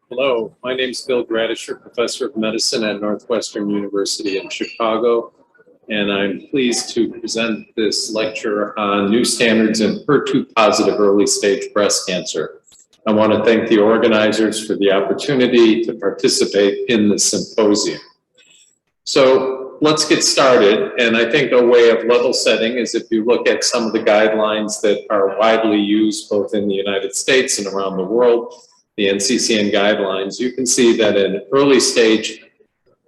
Hello, my name is Bill Gradisher, Professor of Medicine at Northwestern University in Chicago, and I'm pleased to present this lecture on new standards in HER2-positive early-stage breast cancer. I want to thank the organizers for the opportunity to participate in this symposium. So let's get started, and I think a way of level setting is if you look at some of the guidelines that are widely used both in the United States and around the world, the NCCN guidelines, you can see that in early stage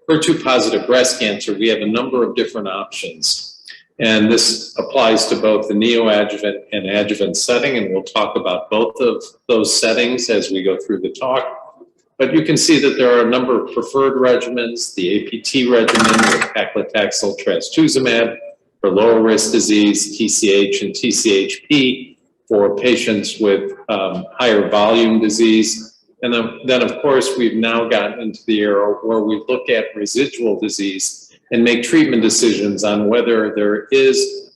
HER2-positive breast cancer, we have a number of different options. And this applies to both the neoadjuvant and adjuvant setting, and we'll talk about both of those settings as we go through the talk. But you can see that there are a number of preferred regimens, the APT regimen with paclitaxel trastuzumab for lower risk disease, TCH and TCHP for patients with higher volume disease. And then of course, we've now gotten into the era where we look at residual disease and make treatment decisions on whether there is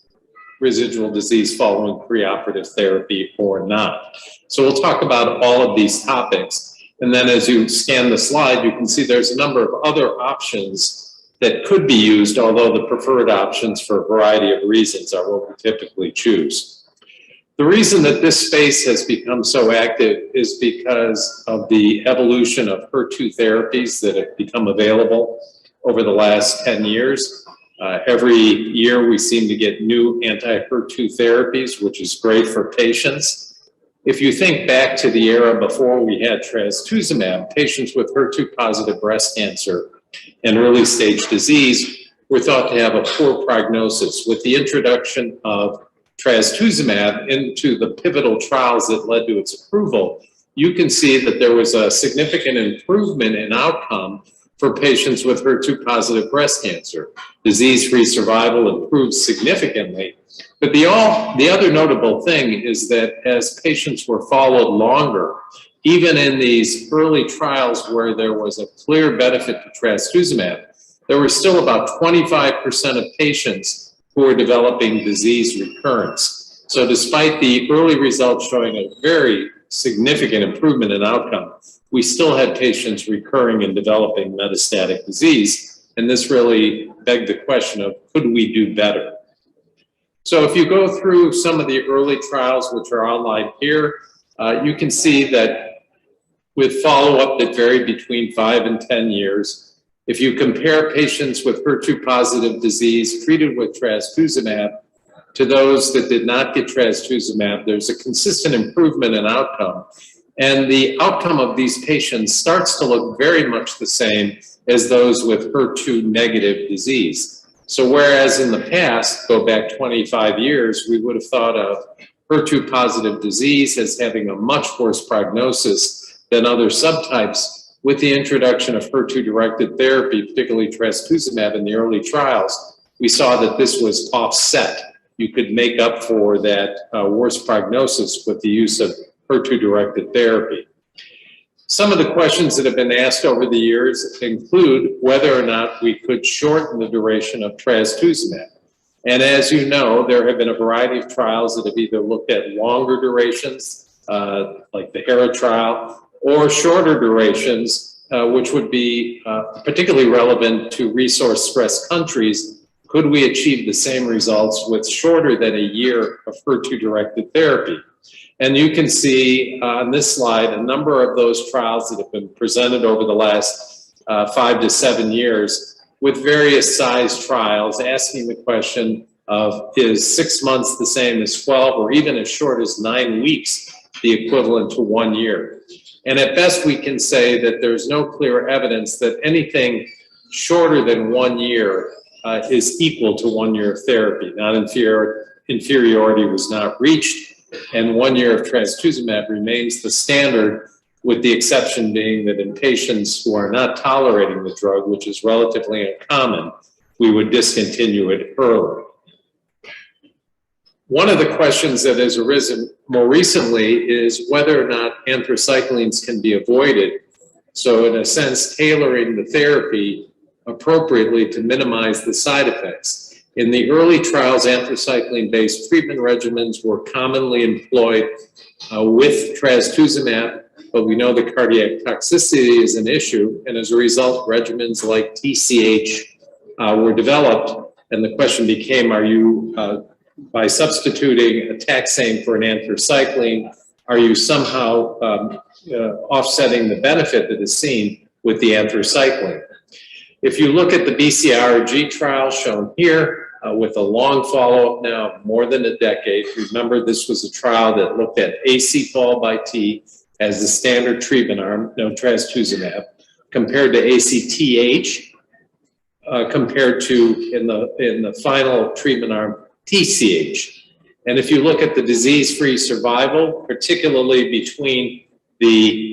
residual disease following preoperative therapy or not. So we'll talk about all of these topics. And then as you scan the slide, you can see there's a number of other options that could be used, although the preferred options for a variety of reasons are what we typically choose. The reason that this space has become so active is because of the evolution of HER2 therapies that have become available over the last 10 years. Every year we seem to get new anti-HER2 therapies, which is great for patients. If you think back to the era before we had trastuzumab, patients with HER2-positive breast cancer and early stage disease were thought to have a poor prognosis. With the introduction of trastuzumab into the pivotal trials that led to its approval, you can see that there was a significant improvement in outcome for patients with HER2-positive breast cancer. Disease-free survival improved significantly. But the other notable thing is that as patients were followed longer, even in these early trials where there was a clear benefit to trastuzumab, there were still about 25% of patients who were developing disease recurrence. So despite the early results showing a very significant improvement in outcome, we still had patients recurring and developing metastatic disease. And this really begged the question of, could we do better? So if you go through some of the early trials, which are outlined here, you can see that with follow-up that varied between 5 and 10 years, if you compare patients with HER2-positive disease treated with trastuzumab to those that did not get trastuzumab, there's a consistent improvement in outcome. And the outcome of these patients starts to look very much the same as those with HER2-negative disease. So whereas in the past, go back 25 years, we would have thought of HER2-positive disease as having a much worse prognosis than other subtypes, with the introduction of HER2-directed therapy, particularly trastuzumab in the early trials, we saw that this was offset. You could make up for that worse prognosis with the use of HER2-directed therapy. Some of the questions that have been asked over the years include whether or not we could shorten the duration of trastuzumab. And as you know, there have been a variety of trials that have either looked at longer durations, like the HERA trial, or shorter durations, which would be particularly relevant to resource-stressed countries. Could we achieve the same results with shorter than a year of HER2-directed therapy? And you can see on this slide a number of those trials that have been presented over the last 5 to 7 years with various size trials asking the question of, is 6 months the same as 12 or even as short as 9 weeks the equivalent to 1 year? And at best we can say that there's no clear evidence that anything shorter than 1 year is equal to 1 year of therapy. Inferiority was not reached. And 1 year of trastuzumab remains the standard, with the exception being that in patients who are not tolerating the drug, which is relatively uncommon, we would discontinue it early. One of the questions that has arisen more recently is whether or not anthracyclines can be avoided. So in a sense, tailoring the therapy appropriately to minimize the side effects. In the early trials, anthracycline-based treatment regimens were commonly employed with trastuzumab but we know the cardiac toxicity is an issue, and as a result, regimens like TCH were developed, and the question became, are you, by substituting a taxane for an anthracycline, are you somehow offsetting the benefit that is seen with the anthracycline? If you look at the BCRG trial shown here, with a long follow-up now of more than a decade, remember this was a trial that looked at AC fall by T as the standard treatment arm, no trastuzumab, compared to ACTH, compared to in the final treatment arm, TCH. And if you look at the disease-free survival, particularly between the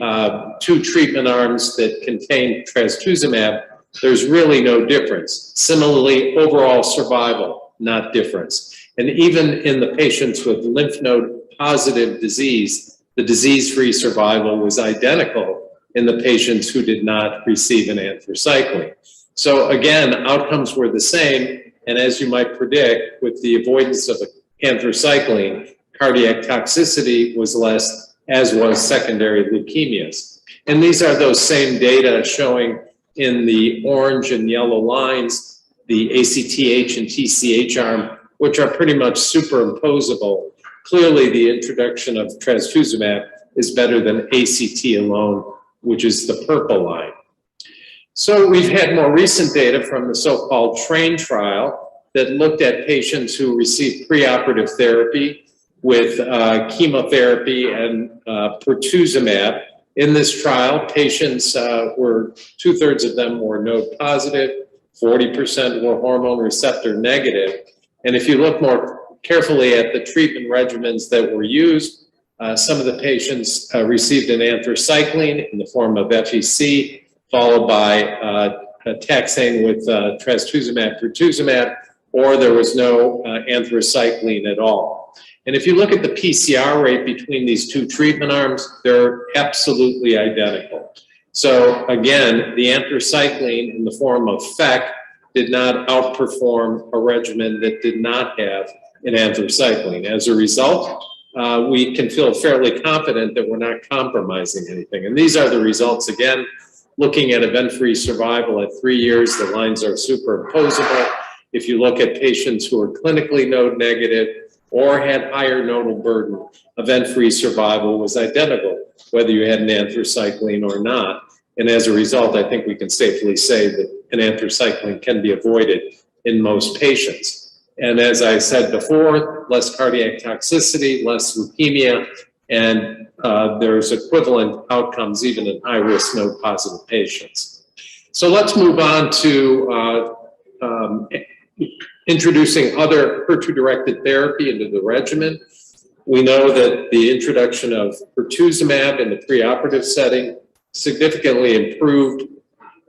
two treatment arms that contain trastuzumab, there's really no difference. Similarly, overall survival, not difference. And even in the patients with lymph node positive disease, the disease-free survival was identical in the patients who did not receive an anthracycline. So again, outcomes were the same, and as you might predict, with the avoidance of anthracycline, cardiac toxicity was less, as was secondary leukemias. And these are those same data showing in the orange and yellow lines, the ACTH and TCH arm, which are pretty much superimposable. Clearly, the introduction of trastuzumab is better than ACT alone, which is the purple line. So we've had more recent data from the so-called TRAIN trial that looked at patients who received preoperative therapy with chemotherapy and pertuzumab. In this trial, patients were, 2/3 of them were node positive, 40% were hormone receptor negative. And if you look more carefully at the treatment regimens that were used, some of the patients received an anthracycline in the form of FEC, followed by a taxane with trastuzumab, pertuzumab, or there was no anthracycline at all. And if you look at the PCR rate between these two treatment arms, they're absolutely identical. So again, the anthracycline in the form of FEC did not outperform a regimen that did not have an anthracycline. As a result, we can feel fairly confident that we're not compromising anything. And these are the results, again, looking at event-free survival at 3 years, the lines are superimposable. If you look at patients who are clinically node negative or had higher nodal burden, event-free survival was identical, whether you had an anthracycline or not. And as a result, I think we can safely say that an anthracycline can be avoided in most patients. And as I said before, less cardiac toxicity, less leukemia, and there's equivalent outcomes even in high-risk node-positive patients. So let's move on to introducing other HER2-directed therapy into the regimen. We know that the introduction of pertuzumab in the preoperative setting significantly improved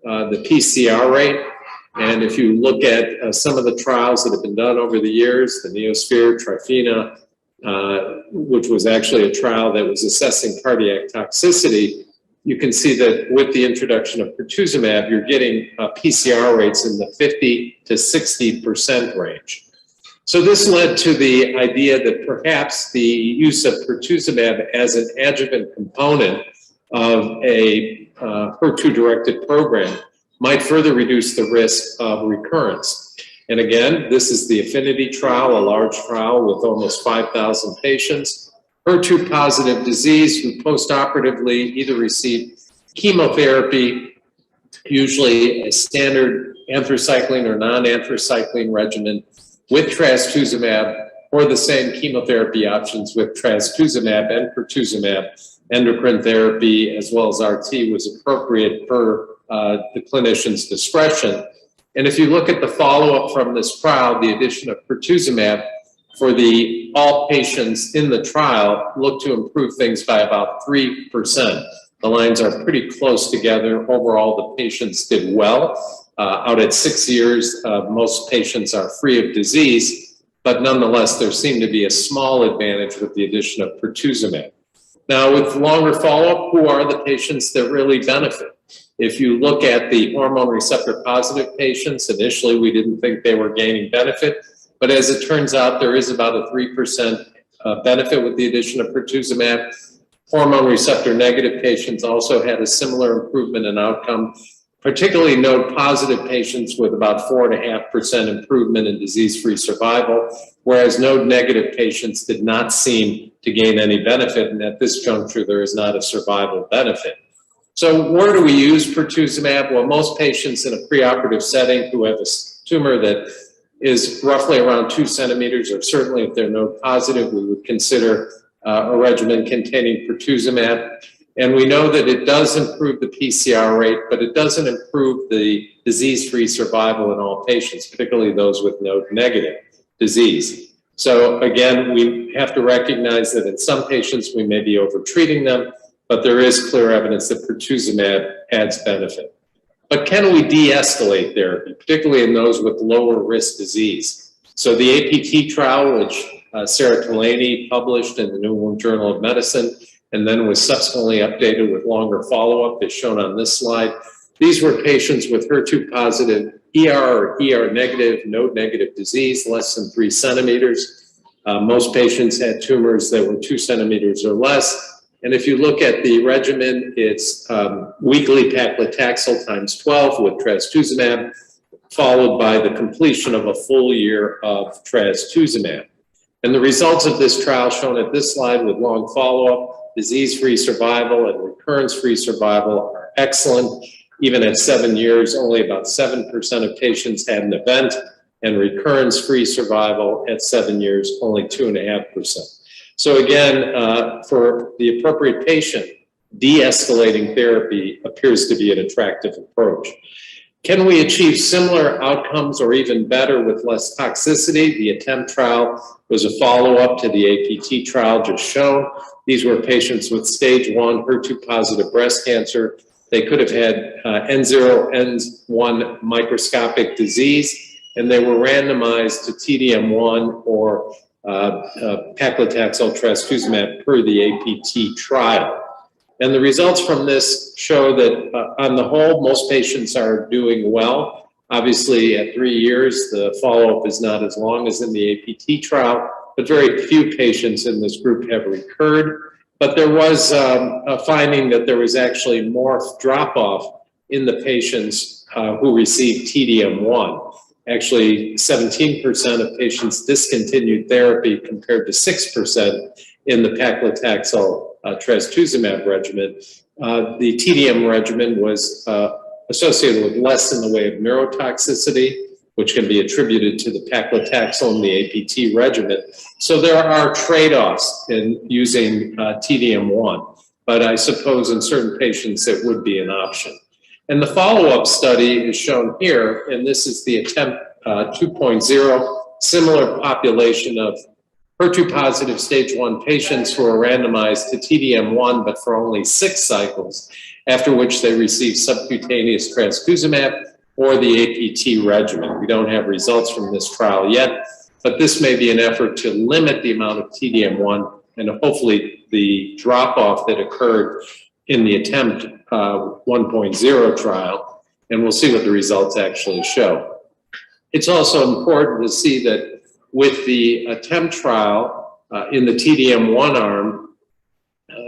the PCR rate. And if you look at some of the trials that have been done over the years, the Neosphere, Trifina, which was actually a trial that was assessing cardiac toxicity, you can see that with the introduction of pertuzumab, you're getting PCR rates in the 50 to 60% range. So this led to the idea that perhaps the use of pertuzumab as an adjuvant component of a HER2-directed program might further reduce the risk of recurrence. And again, this is the Affinity trial, a large trial with almost 5,000 patients. HER2-positive disease who postoperatively either received chemotherapy, usually a standard anthracycline or non-anthracycline regimen with trastuzumab, or the same chemotherapy options with trastuzumab and pertuzumab. Endocrine therapy as well as RT was appropriate per the clinician's discretion. And if you look at the follow-up from this trial, the addition of pertuzumab for all patients in the trial looked to improve things by about 3%. The lines are pretty close together. Overall, the patients did well. Out at 6 years, most patients are free of disease, but nonetheless, there seemed to be a small advantage with the addition of pertuzumab. Now, with longer follow-up, who are the patients that really benefit? If you look at the hormone receptor positive patients, initially we didn't think they were gaining benefit, but as it turns out, there is about a 3% benefit with the addition of pertuzumab. Hormone receptor negative patients also had a similar improvement in outcome, particularly node-positive patients with about 4.5% improvement in disease-free survival, whereas node-negative patients did not seem to gain any benefit, and at this juncture, there is not a survival benefit. So where do we use pertuzumab? Well, most patients in a preoperative setting who have a tumor that is roughly around 2 centimeters, or certainly if they're node-positive, we would consider a regimen containing pertuzumab. And we know that it does improve the PCR rate, but it doesn't improve the disease-free survival in all patients, particularly those with node-negative disease. So again, we have to recognize that in some patients we may be over-treating them, but there is clear evidence that pertuzumab adds benefit. But can we de-escalate therapy, particularly in those with lower risk disease? So the APT trial, which Sarah Tolaney published in the New England Journal of Medicine, and then was subsequently updated with longer follow-up, is shown on this slide. These were patients with HER2-positive ER or ER-negative, node-negative disease, less than 3 centimeters. Most patients had tumors that were 2 centimeters or less. And if you look at the regimen, it's weekly paclitaxel times 12 with trastuzumab, followed by the completion of a full year of trastuzumab. And the results of this trial shown at this slide with long follow-up, disease-free survival and recurrence-free survival are excellent. Even at 7 years, only about 7% of patients had an event, and recurrence-free survival at 7 years, only 2.5%. So again, for the appropriate patient, de-escalating therapy appears to be an attractive approach. Can we achieve similar outcomes or even better with less toxicity? The ATTEMPT trial was a follow-up to the APT trial just shown. These were patients with stage 1 HER2-positive breast cancer. They could have had N0, N1 microscopic disease, and they were randomized to TDM1 or paclitaxel trastuzumab per the APT trial. And the results from this show that on the whole, most patients are doing well. Obviously, at 3 years, the follow-up is not as long as in the APT trial, but very few patients in this group have recurred. But there was a finding that there was actually more drop-off in the patients who received TDM1. Actually, 17% of patients discontinued therapy compared to 6% in the paclitaxel trastuzumab regimen. The TDM regimen was associated with less in the way of neurotoxicity, which can be attributed to the paclitaxel and the APT regimen. So there are trade-offs in using TDM1, but I suppose in certain patients it would be an option. And the follow-up study is shown here, and this is the ATTEMPT 2.0, similar population of HER2-positive stage 1 patients who are randomized to TDM1, but for only 6 cycles, after which they receive subcutaneous trastuzumab or the APT regimen. We don't have results from this trial yet, but this may be an effort to limit the amount of TDM1 and hopefully the drop-off that occurred in the ATTEMPT 1.0 trial, and we'll see what the results actually show. It's also important to see that with the ATTEMPT trial in the TDM1 arm,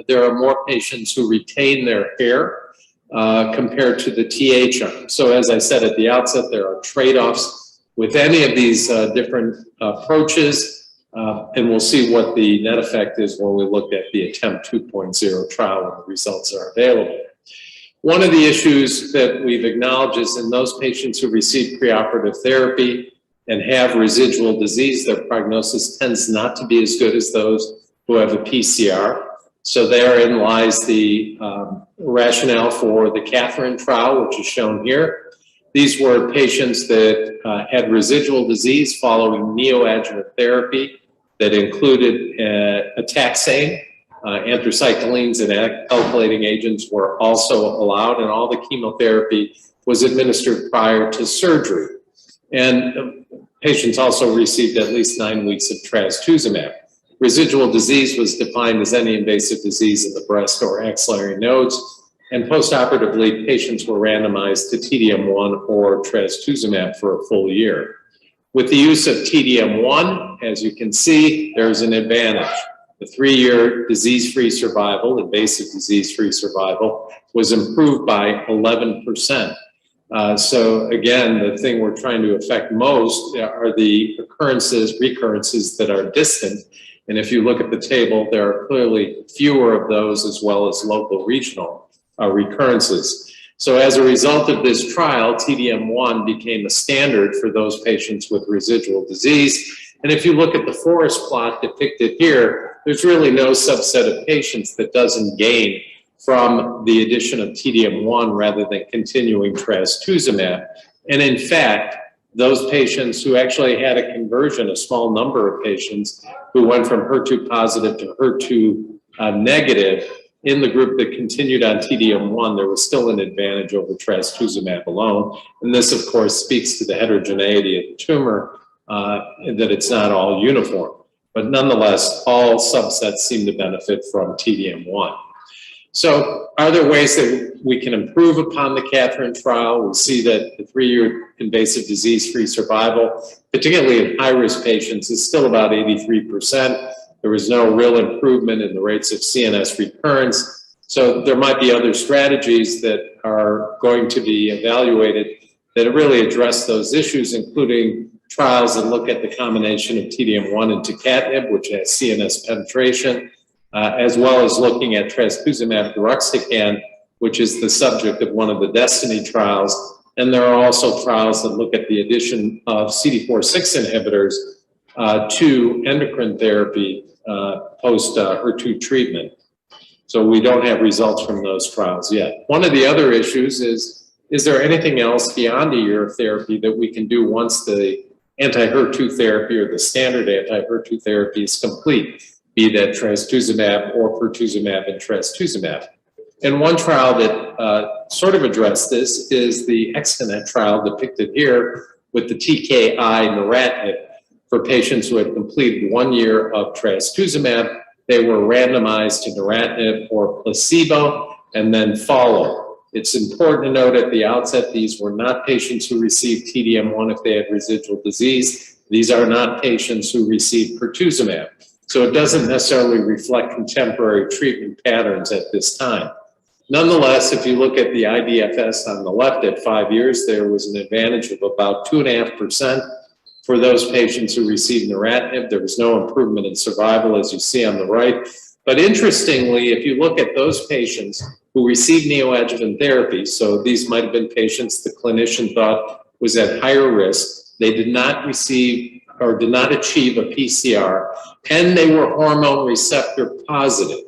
there are more patients who retain their hair compared to the TH arm. So as I said at the outset, there are trade-offs with any of these different approaches, and we'll see what the net effect is when we look at the ATTEMPT 2.0 trial when the results are available. One of the issues that we've acknowledged is in those patients who receive preoperative therapy and have residual disease, their prognosis tends not to be as good as those who have a PCR. So therein lies the rationale for the Catherine trial, which is shown here. These were patients that had residual disease following neoadjuvant therapy that included a taxane. Anthracyclines and alkylating agents were also allowed, and all the chemotherapy was administered prior to surgery. And patients also received at least 9 weeks of trastuzumab. Residual disease was defined as any invasive disease in the breast or axillary nodes, and postoperatively, patients were randomized to TDM1 or trastuzumab for a full year. With the use of TDM1, as you can see, there's an advantage. The 3-year disease-free survival, invasive disease-free survival, was improved by 11%. So again, the thing we're trying to affect most are the recurrences that are distant. And if you look at the table, there are clearly fewer of those, as well as local regional recurrences. So as a result of this trial, TDM1 became a standard for those patients with residual disease. And if you look at the forest plot depicted here, there's really no subset of patients that doesn't gain from the addition of TDM1 rather than continuing trastuzumab. And in fact, those patients who actually had a conversion, a small number of patients who went from HER2 positive to HER2 negative, in the group that continued on TDM1, there was still an advantage over trastuzumab alone. And this, of course, speaks to the heterogeneity of the tumor, that it's not all uniform. But nonetheless, all subsets seem to benefit from TDM1. So are there ways that we can improve upon the Catherine trial? We see that the 3-year invasive disease-free survival, particularly in high-risk patients, is still about 83%. There was no real improvement in the rates of CNS recurrence. So there might be other strategies that are going to be evaluated that really address those issues, including trials that look at the combination of TDM1 and tucatinib, which has CNS penetration, as well as looking at trastuzumab deruxtecan, which is the subject of one of the DESTINY trials. And there are also trials that look at the addition of CDK4/6 inhibitors to endocrine therapy post-HER2 treatment. So we don't have results from those trials yet. One of the other issues is there anything else beyond a year of therapy that we can do once the anti-HER2 therapy or the standard anti-HER2 therapy is complete, be that trastuzumab or pertuzumab and trastuzumab? And one trial that sort of addressed this is the ExteNET trial depicted here with the TKI neratinib for patients who had completed 1 year of trastuzumab. They were randomized to neratinib or placebo and then followed. It's important to note at the outset, these were not patients who received TDM1 if they had residual disease. These are not patients who received pertuzumab. So it doesn't necessarily reflect contemporary treatment patterns at this time. Nonetheless, if you look at the IDFS on the left at 5 years, there was an advantage of about 2.5% for those patients who received neratinib. There was no improvement in survival, as you see on the right. But interestingly, if you look at those patients who received neoadjuvant therapy, so these might have been patients the clinician thought was at higher risk, they did not receive or did not achieve a PCR, and they were hormone receptor positive.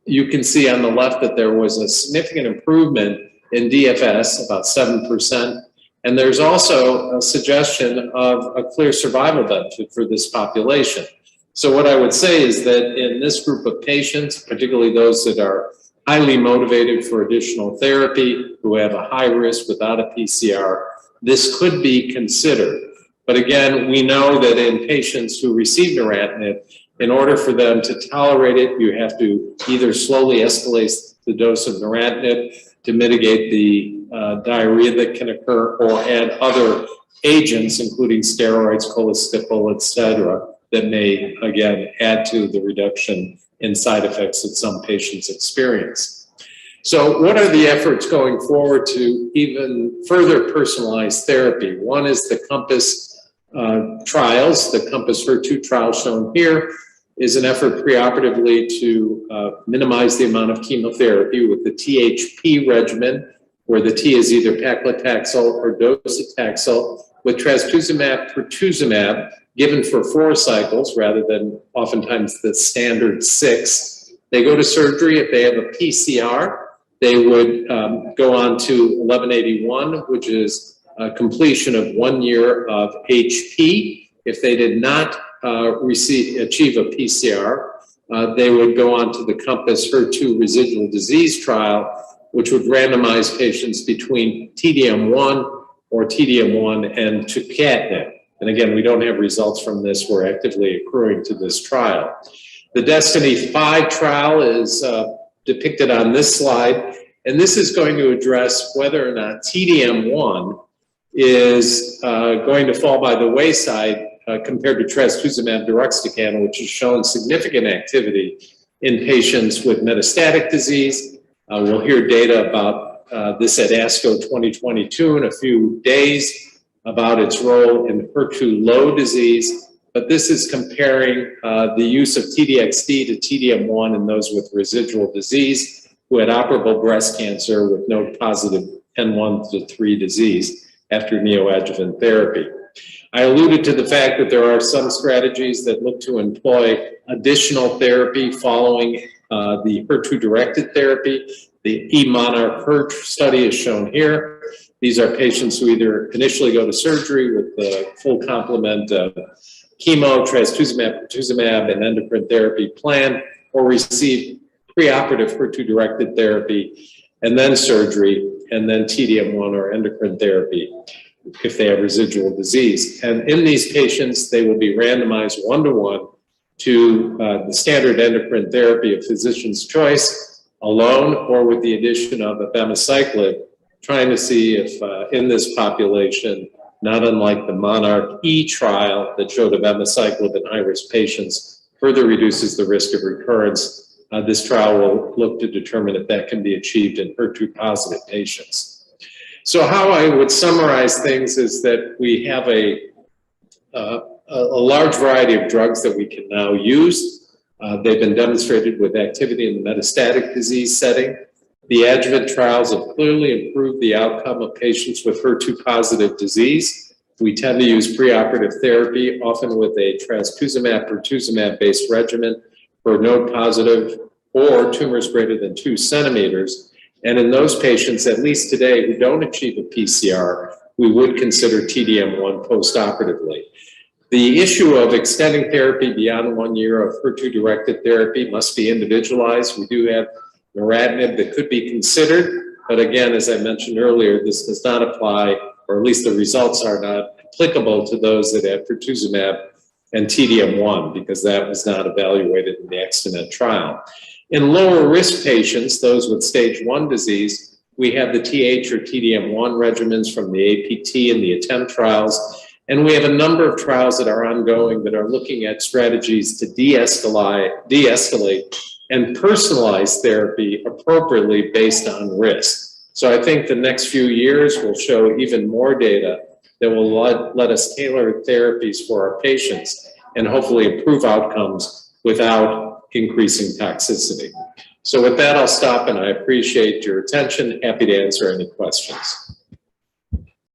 You can see on the left that there was a significant improvement in DFS, about 7%, and there's also a suggestion of a clear survival benefit for this population. So what I would say is that in this group of patients, particularly those that are highly motivated for additional therapy, who have a high risk without a PCR, this could be considered. But again, we know that in patients who receive neratinib, in order for them to tolerate it, you have to either slowly escalate the dose of neratinib to mitigate the diarrhea that can occur, or add other agents, including steroids, cholestyramine, et cetera, that may, again, add to the reduction in side effects that some patients experience. So what are the efforts going forward to even further personalized therapy? One is the COMPASS trials. The COMPASS HER2 trial shown here is an effort preoperatively to minimize the amount of chemotherapy with the THP regimen, where the T is either paclitaxel or docetaxel, with trastuzumab, pertuzumab, given for 4 cycles rather than oftentimes the standard 6. They go to surgery. If they have a PCR, they would go on to 1181, which is completion of 1 year of HP. If they did not achieve a PCR, they would go on to the COMPASS HER2 residual disease trial, which would randomize patients between TDM1 or TDM1 and tucatinib. And again, we don't have results from this. We're actively accruing to this trial. The DESTINY-5 trial is depicted on this slide, and this is going to address whether or not TDM1 is going to fall by the wayside compared to trastuzumab deruxtecan, which has shown significant activity in patients with metastatic disease. We'll hear data about this at ASCO 2022 in a few days about its role in HER2 low disease. But this is comparing the use of T-DXd to T-DM1 in those with residual disease who had operable breast cancer with node-positive N1 to 3 disease after neoadjuvant therapy. I alluded to the fact that there are some strategies that look to employ additional therapy following the HER2-directed therapy. The eMonarch study is shown here. These are patients who either initially go to surgery with the full complement of chemo, trastuzumab, pertuzumab, and endocrine therapy plan, or receive preoperative HER2-directed therapy, and then surgery, and then T-DM1 or endocrine therapy if they have residual disease. And in these patients, they will be randomized 1-to-1 to the standard endocrine therapy of physician's choice, alone or with the addition of abemaciclib, trying to see if in this population, not unlike the Monarch E trial that showed abemaciclib in high-risk patients further reduces the risk of recurrence. This trial will look to determine if that can be achieved in HER2-positive patients. So how I would summarize things is that we have a large variety of drugs that we can now use. They've been demonstrated with activity in the metastatic disease setting. The adjuvant trials have clearly improved the outcome of patients with HER2-positive disease. We tend to use preoperative therapy, often with a trastuzumab, pertuzumab-based regimen for node-positive or tumors greater than 2 centimeters. And in those patients, at least today, who don't achieve a PCR, we would consider T-DM1 postoperatively. The issue of extending therapy beyond 1 year of HER2-directed therapy must be individualized. We do have neratinib that could be considered, but again, as I mentioned earlier, this does not apply, or at least the results are not applicable to those that have pertuzumab and T-DM1, because that was not evaluated in the EXTENET trial. In lower risk patients, those with stage 1 disease, we have the TH or T-DM1 regimens from the APT and the ATTEMPT trials, and we have a number of trials that are ongoing that are looking at strategies to de-escalate and personalize therapy appropriately based on risk. So I think the next few years will show even more data that will let us tailor therapies for our patients and hopefully improve outcomes without increasing toxicity. So with that, I'll stop, and I appreciate your attention. Happy to answer any questions.